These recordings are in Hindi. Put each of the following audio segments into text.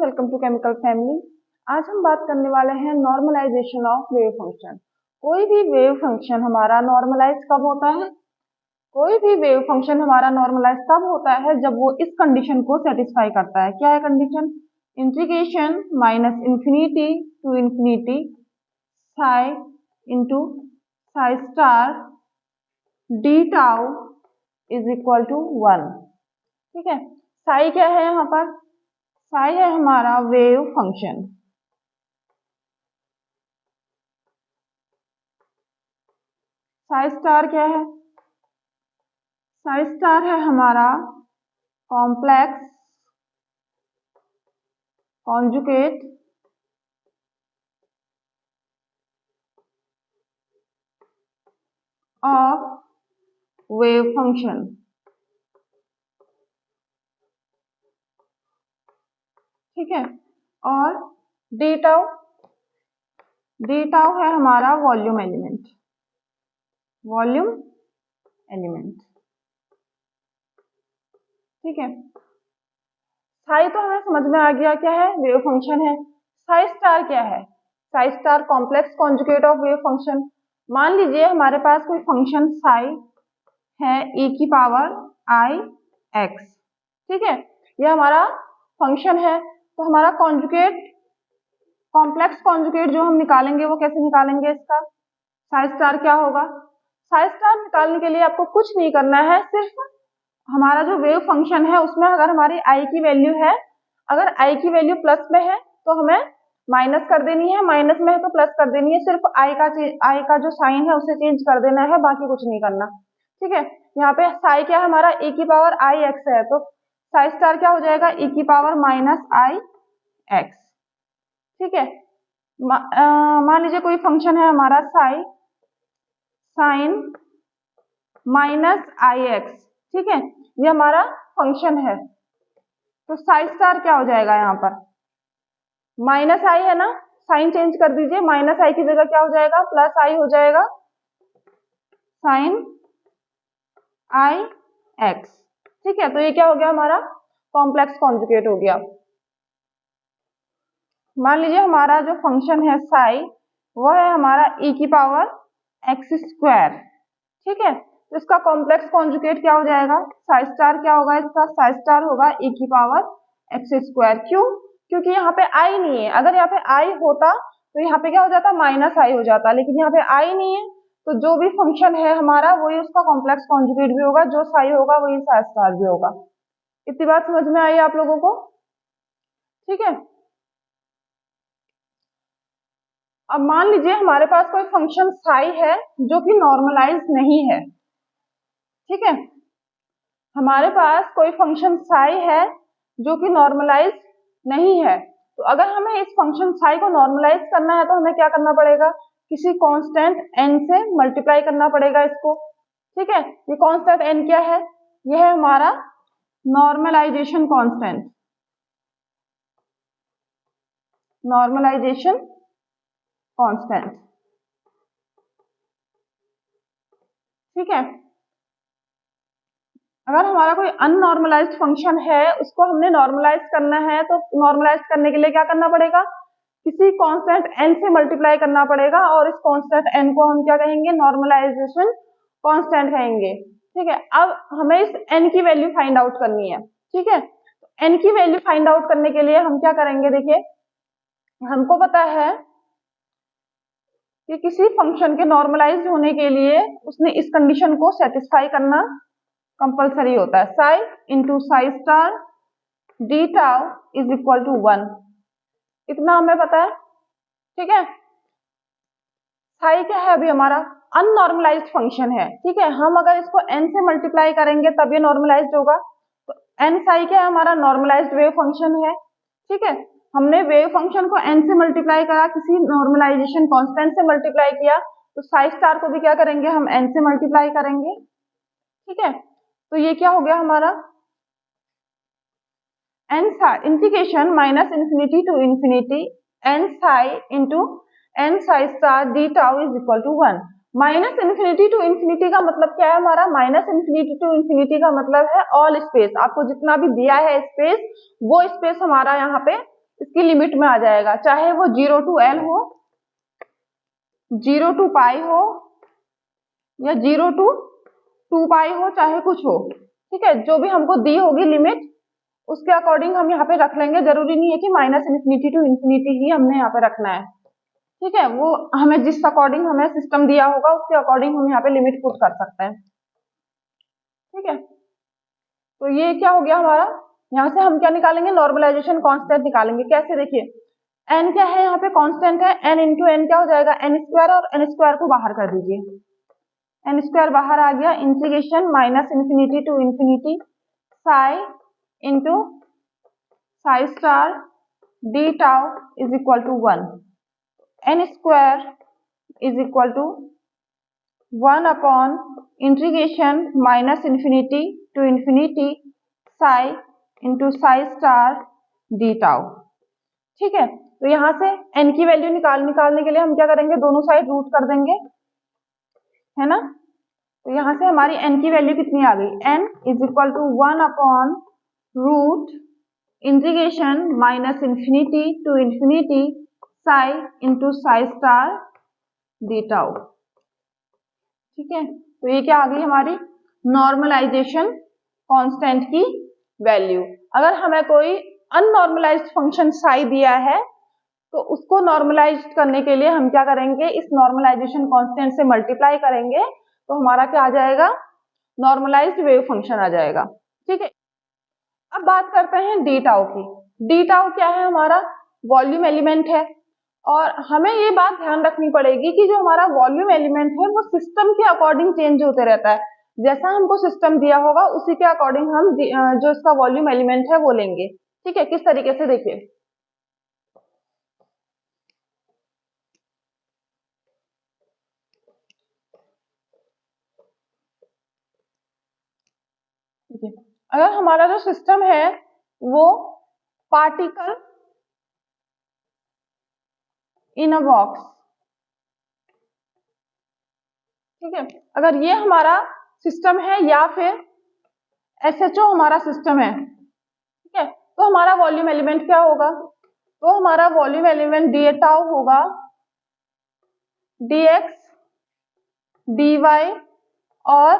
Welcome to chemical family. आज हम बात करने वाले हैं नॉर्मलाइजेशन ऑफ वेव फंक्शन। कोई भी वेव फंक्शन हमारा नॉर्मलाइज कब होता है? कोई भी वेव फंक्शन हमारा नॉर्मलाइज तब होता है जब वो इस कंडीशन को सेटिस्फाई करता है। क्या है condition? Integration minus infinity to infinity psi into psi star d tau is equal to 1। ठीक है, साई क्या है यहाँ पर? साई है हमारा वेव फंक्शन। साई स्टार क्या है? साई स्टार है हमारा complex conjugate of wave function. ठीक है, और डी टाउ है हमारा वॉल्यूम एलिमेंट। वॉल्यूम एलिमेंट, ठीक है। साई तो हमें समझ में आ गया क्या है, वेव फंक्शन है। साई स्टार क्या है? Sai star complex conjugate of wave function. मान लीजिए हमारे पास कोई फंक्शन साई है e की पावर i x। ठीक है, यह हमारा फंक्शन है। तो हमारा कॉन्जुगेट कॉम्प्लेक्स कॉन्जुगेट जो हम निकालेंगे वो कैसे निकालेंगे? इसका साई स्टार क्या होगा? साई स्टार निकालने के लिए आपको कुछ नहीं करना है, सिर्फ हमारा जो वेव फंक्शन है उसमें अगर हमारी i की वैल्यू है, अगर i की वैल्यू प्लस में है तो हमें माइनस कर देनी है, माइनस में है तो प्लस कर देनी है। सिर्फ i का जो साइन है उसे चेंज कर देना है, बाकी कुछ नहीं करना। ठीक है, यहाँ पे साई क्या है हमारा e की पावर i x है, तो साई स्टार क्या हो जाएगा? e की पावर माइनस i x। ठीक है, मान लीजिए कोई फंक्शन है हमारा साई साइन माइनस आई एक्स। ठीक है, ये हमारा फंक्शन है। तो साई स्टार क्या हो जाएगा? यहाँ पर माइनस आई है ना, साइन चेंज कर दीजिए, माइनस आई की जगह क्या हो जाएगा? प्लस आई हो जाएगा, साइन आई एक्स। ठीक है, तो ये क्या हो गया? हमारा कॉम्प्लेक्स कॉन्जुगेट हो गया। मान लीजिए हमारा जो फंक्शन है साई, वो है हमारा e की पावर एक्स स्क्वायर। ठीक है, तो इसका कॉम्प्लेक्स कॉन्जुगेट क्या हो जाएगा? साई स्टार क्या होगा? इसका साई स्टार होगा e की पावर एक्स स्क्वायर। क्यों? क्योंकि यहाँ पे आई नहीं है। अगर यहाँ पे आई होता तो यहाँ पे क्या हो जाता? माइनस आई हो जाता, लेकिन यहाँ पे आई नहीं है, तो जो भी फंक्शन है हमारा वही उसका कॉम्प्लेक्स कॉन्जुगेट भी होगा, जो साई होगा वही साई स्टार भी होगा। इतनी बात समझ में आई आप लोगों को? ठीक है, अब मान लीजिए हमारे पास कोई फंक्शन साई है जो कि नॉर्मलाइज नहीं है। ठीक है, हमारे पास कोई फंक्शन साई है जो कि नॉर्मलाइज नहीं है, तो अगर हमें इस फंक्शन साई को नॉर्मलाइज करना है तो हमें क्या करना पड़ेगा? किसी कांस्टेंट n से मल्टीप्लाई करना पड़ेगा इसको। ठीक है, ये कांस्टेंट n क्या है? यह है हमारा नॉर्मलाइजेशन कांस्टेंट। नॉर्मलाइजेशन कांस्टेंट, ठीक है। अगर हमारा कोई अननॉर्मलाइज्ड फंक्शन है, उसको हमने नॉर्मलाइज करना है, तो नॉर्मलाइज करने के लिए क्या करना पड़ेगा? किसी कांस्टेंट n से मल्टीप्लाई करना पड़ेगा, और इस कांस्टेंट n को हम क्या कहेंगे? नॉर्मलाइजेशन कांस्टेंट कहेंगे। ठीक है, अब हमें इस n की वैल्यू फाइंड आउट करनी है। ठीक है, तो n की वैल्यू फाइंड आउट करने के लिए हम क्या करेंगे? देखिए, हमको पता है कि किसी फंक्शन के नॉर्मलाइज होने के लिए उसने इस कंडीशन को सेटिस्फाई करना कंपलसरी होता है। Psi into psi star d tau is equal to 1, इतना हमें पता है। ठीक है, साई क्या है? अभी हमारा अननॉर्मलाइज्ड फंक्शन है। ठीक है, हम अगर इसको n से मल्टीप्लाई करेंगे तब ये नॉर्मलाइज्ड होगा। तो n साई क्या है? हमारा नॉर्मलाइज्ड वेव फंक्शन है। ठीक है, हमने वेव फंक्शन को n से मल्टीप्लाई करा, किसी नॉर्मलाइजेशन कांस्टेंट से मल्टीप्लाई किया, तो साई स्टार को भी क्या करेंगे? हम n से मल्टीप्लाई करेंगे। ठीक है, तो ये क्या हो गया हमारा? n integration minus infinity to infinity n psi into n psi star d tau is equal to 1। Minus infinity to infinity का मतलब क्या है हमारा? माइनस इंफिनिटी टू इंफिनिटी का मतलब है ऑल स्पेस। आपको जितना भी दिया है स्पेस, वो स्पेस हमारा यहाँ पे इसकी लिमिट में आ जाएगा, चाहे वो 0 to L हो, 0 to पाई हो या 0 to 2 पाई हो, चाहे कुछ हो, ठीक है। जो भी हमको दी होगी लिमिट उसके अकॉर्डिंग हम यहाँ पे रख लेंगे। जरूरी नहीं है कि -इन्फिनिटी टू इन्फिनिटी ही हमने यहाँ पे रखना है, ठीक है। वो हमें जिस अकॉर्डिंग हमें सिस्टम दिया होगा उसके अकॉर्डिंग हम यहाँ पे लिमिट पुट कर सकते हैं, ठीक है। तो ये क्या हो गया हमारा, यहाँ से हम क्या निकालेंगे, नॉर्मलाइजेशन कांस्टेंट निकालेंगे। कैसे, देखिए n क्या है, यहाँ पे कांस्टेंट है, n इंटू एन क्या हो जाएगा, n स्क्वायर, और n स्क्वायर को बाहर कर दीजिए, n स्क्वायर बाहर आ गया, integration -minus infinity to infinity psi into psi star d tau is equal to 1, n square is equal to 1 upon integration -minus infinity to infinity psi into psi star d tau, ठीक है। तो यहाँ से n की वैल्यू निकालने के लिए हम क्या करेंगे, दोनों साइड रूट कर देंगे, है ना। तो यहाँ से हमारी n की वैल्यू कितनी आ गई, n is equal to 1 upon root integration -minus infinity to infinity psi into psi star d tau, ठीक है। तो ये क्या आ गई हमारी नॉर्मलाइजेशन कांस्टेंट की वैल्यू। अगर हमें कोई अननॉर्मलाइज्ड फंक्शन साई दिया है तो उसको नॉर्मलाइज करने के लिए हम क्या करेंगे, इस नॉर्मलाइजेशन कांस्टेंट से मल्टीप्लाई करेंगे तो हमारा क्या आ जाएगा, नॉर्मलाइज्ड वेव फंक्शन आ जाएगा, ठीक है। अब बात करते हैं डी टाउ की। डी टाउ क्या है, हमारा वॉल्यूम एलिमेंट है, और हमें ये बात ध्यान रखनी पड़ेगी कि जो हमारा वॉल्यूम एलिमेंट है वो सिस्टम के अकॉर्डिंग चेंज होते रहता है। जैसा हमको सिस्टम दिया होगा उसी के अकॉर्डिंग हम जो इसका वॉल्यूम एलिमेंट है वो लेंगे, ठीक है। किस तरीके से, देखिए अगर हमारा जो सिस्टम है वो पार्टिकल इन अ बॉक्स, ठीक है, अगर ये हमारा सिस्टम है या फिर SHO हमारा सिस्टम है, ठीक है, तो हमारा वॉल्यूम एलिमेंट क्या होगा, तो हमारा वॉल्यूम एलिमेंट डी टाउ होगा dx dy और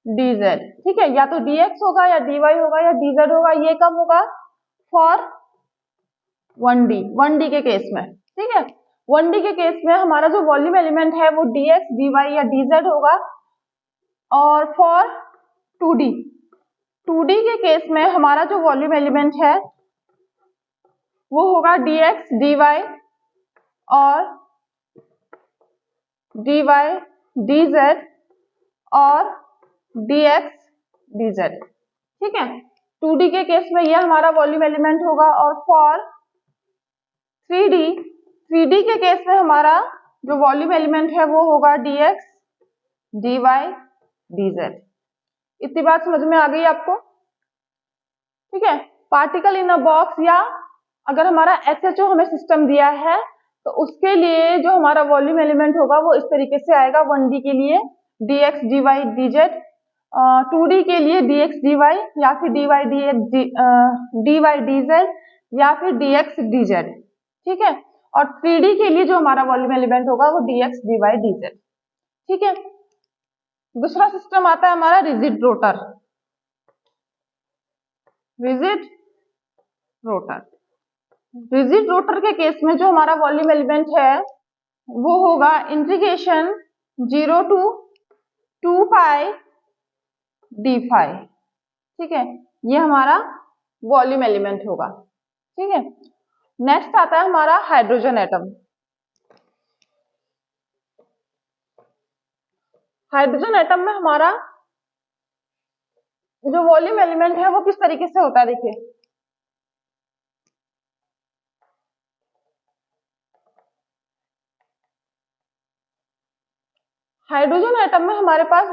dz, ठीक है। या तो dx होगा या dy होगा या dz होगा। ये कब होगा, फॉर 1D के केस में, ठीक है। 1D के केस में हमारा जो वॉल्यूम एलिमेंट है वो dx dy या dz होगा, और फॉर 2D के केस में हमारा जो वॉल्यूम एलिमेंट है वो होगा dx dy और dy dz और dx dz, ठीक है। 2D के केस में ये हमारा वॉल्यूम एलिमेंट होगा, और फॉर 3D के केस में हमारा जो वॉल्यूम एलिमेंट है वो होगा dx dy dz। इतनी बात समझ में आ गई आपको, ठीक है। पार्टिकल इन अ बॉक्स, या अगर हमारा SHO हमें सिस्टम दिया है तो उसके लिए जो हमारा वॉल्यूम एलिमेंट होगा वो इस तरीके से आएगा, 1D के लिए dx dy dz, 2D के लिए dx dy या फिर dy dz या फिर dx dz, ठीक है। और 3D के लिए जो हमारा वॉल्यूम एलिमेंट होगा वो dx dy dz, ठीक है। दूसरा सिस्टम आता है हमारा रिजिड रोटर। रिजिड रोटर के केस में जो हमारा वॉल्यूम एलिमेंट है वो होगा integration 0 to 2 pi d phi, ठीक है। ये हमारा वॉल्यूम एलिमेंट होगा, ठीक है। नेक्स्ट आता है हमारा हाइड्रोजन एटम। हाइड्रोजन एटम में हमारा जो वॉल्यूम एलिमेंट है वो किस तरीके से होता है, देखिए हाइड्रोजन एटम में हमारे पास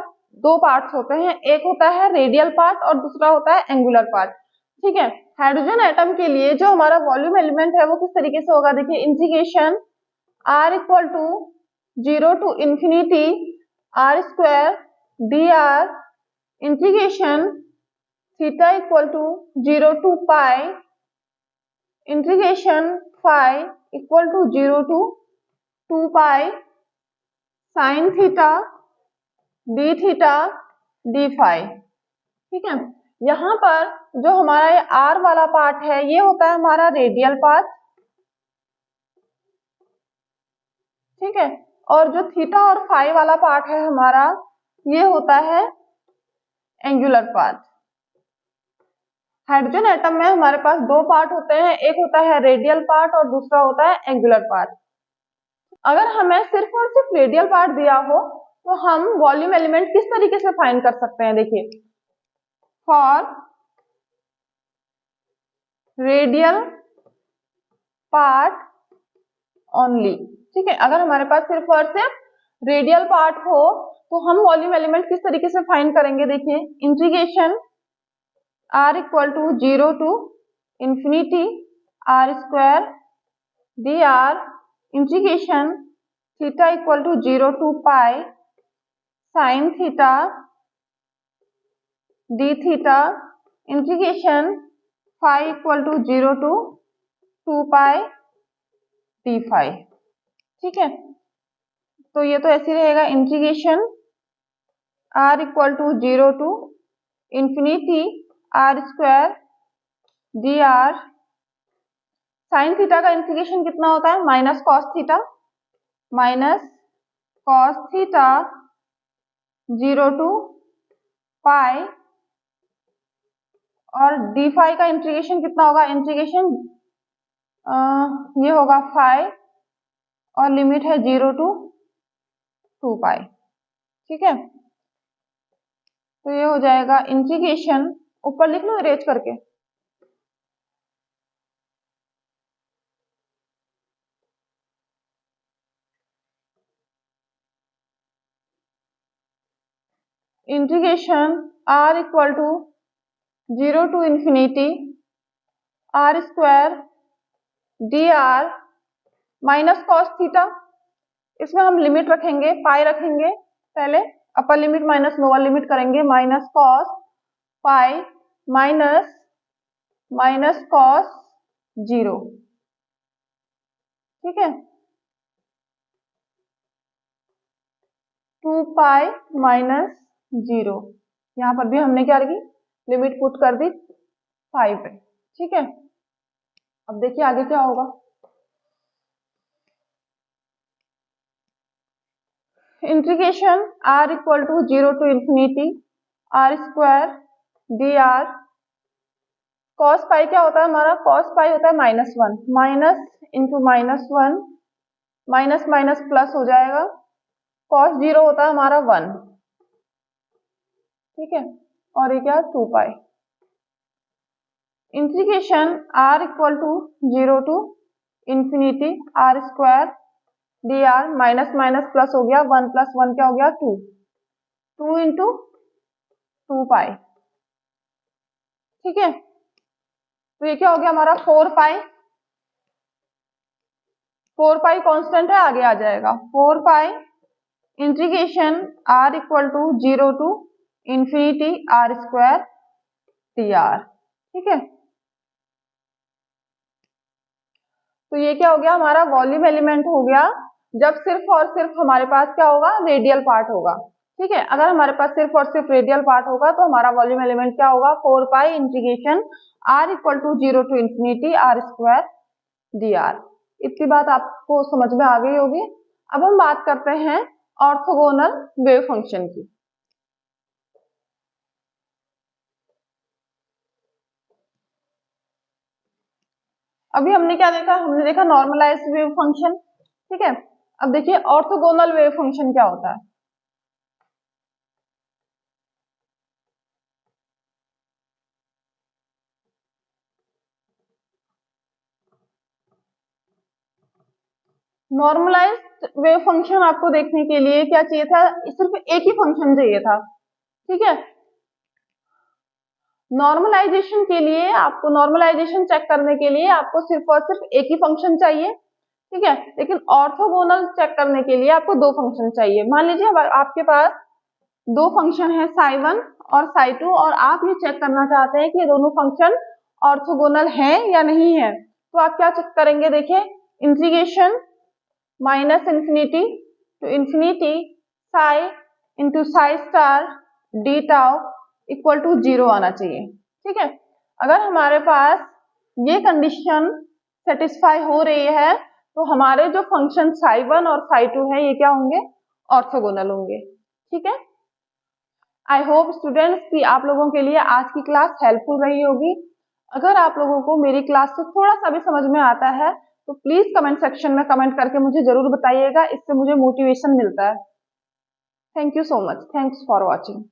दो पार्ट्स होते हैं, एक होता है रेडियल पार्ट और दूसरा होता है एंगुलर पार्ट, ठीक है। हाइड्रोजन एटम के लिए जो हमारा वॉल्यूम एलिमेंट है वो किस तरीके से होगा, देखिए integration r equal to 0 to infinity r square dr integration theta equal to 0 to pi integration phi equal to 0 to 2 pi sine theta d theta d phi. ठीक है, यहाँ पर जो हमारा ये आर वाला पार्ट है ये होता है हमारा रेडियल पार्ट। ठीक है, और जो थीटा और फाई वाला पार्ट है हमारा ये होता है एंगुलर पार्ट। हाइड्रोजन एटम में हमारे पास दो पार्ट होते हैं, एक होता है रेडियल पार्ट और दूसरा होता है एंगुलर पार्ट। अगर हमें सिर्फ और सिर्फ रेडियल पार्ट दिया हो तो हम वॉल्यूम एलिमेंट किस तरीके से फाइंड कर सकते हैं, देखिए, फॉर रेडियल पार्ट ओनली। ठीक है, अगर हमारे पास सिर्फ और सिर्फ रेडियल पार्ट हो तो हम वॉल्यूम एलिमेंट किस तरीके से फाइंड करेंगे, देखिए, integration r equal to 0 to infinity r square dr integration theta equal to 0 to pi sine theta d theta integration phi equal to 0 to 2 pi d phi. ठीक है, तो ये तो ऐसे रहेगा, integration r equal to 0 to infinity r square dr sine theta का इंटीग्रेशन कितना होता है, minus cos theta 0 to pi, और डी फाई का इंटीग्रेशन कितना होगा, इंटीग्रेशन ये होगा फाई और लिमिट है 0 टू 2 पाई। ठीक है, तो ये हो जाएगा इंटीग्रेशन, ऊपर लिख लो इरेज करके, integration r equal to 0 to infinity r square dr minus cos theta, इसमें हम लिमिट रखेंगे, पाई रखेंगे, पहले upper limit minus lower limit करेंगे, minus cos pi minus cos 0। ठीक है, 2 पाई माइनस 0, यहाँ पर भी हमने क्या रखी, लिमिट पुट कर दी 5 पे। ठीक है, अब देखिए आगे क्या होगा, integration r equal to 0 to infinity r square dr cos pi क्या होता है हमारा, कॉस पाई होता है -1, minus into -1, minus minus plus हो जाएगा, कॉस 0 होता है हमारा 1। ठीक है, और ये क्या, 2 pi, integration r equal to 0 to infinity r square dr minus minus plus हो गया, 1 प्लस 1 क्या हो गया, 2 इंटू 2 पाई। ठीक है, तो ये क्या हो गया हमारा 4 पाई कांस्टेंट है, आगे आ जाएगा 4 pi integration r equal to 0 to infinity r square dr। ठीक है, तो ये क्या हो गया हमारा वॉल्यूम एलिमेंट हो गया जब सिर्फ और सिर्फ हमारे पास क्या होगा, रेडियल पार्ट होगा। ठीक है, अगर हमारे पास सिर्फ और सिर्फ रेडियल पार्ट होगा तो हमारा वॉल्यूम एलिमेंट क्या होगा, 4 pi integration r equal to 0 to infinity r square dr। इतनी बात आपको समझ में आ गई होगी। अब हम बात करते हैं ऑर्थोगोनल वेव फंक्शन की। अभी हमने क्या देखा, हमने देखा नॉर्मलाइज्ड वेव फंक्शन। ठीक है, अब देखिए ऑर्थोगोनल वेव फंक्शन क्या होता है। नॉर्मलाइज्ड वेव फंक्शन आपको देखने के लिए क्या चाहिए था, सिर्फ एक ही फंक्शन चाहिए था। ठीक है, नॉर्मलाइजेशन के लिए आपको, नॉर्मलाइजेशन चेक करने के लिए आपको सिर्फ और सिर्फ एक ही फंक्शन चाहिए। ठीक है, लेकिन ऑर्थोगोनल चेक करने के लिए आपको दो फंक्शन चाहिए। मान लीजिए आपके पास दो फंक्शन है साई1 और साई2 और आप ये चेक करना चाहते हैं कि ये दोनों फंक्शन ऑर्थोगोनल है या नहीं है। तो आप क्या चेक करेंगे, देखिए integration minus infinity to infinity psi into psi star d tau equal to 0 आना चाहिए। ठीक है, अगर हमारे पास ये कंडीशन सेटिस्फाई हो रही है तो हमारे जो फंक्शन साई 1 और साई 2 है ये क्या होंगे, ऑर्थोगोनल होंगे। ठीक है, आई होप स्टूडेंट्स कि आप लोगों के लिए आज की क्लास हेल्पफुल रही होगी। अगर आप लोगों को मेरी क्लास से थोड़ा सा भी समझ में आता है तो प्लीज कमेंट सेक्शन में कमेंट करके मुझे जरूर बताइएगा, इससे मुझे मोटिवेशन मिलता है। Thank you so much, thanks for watching.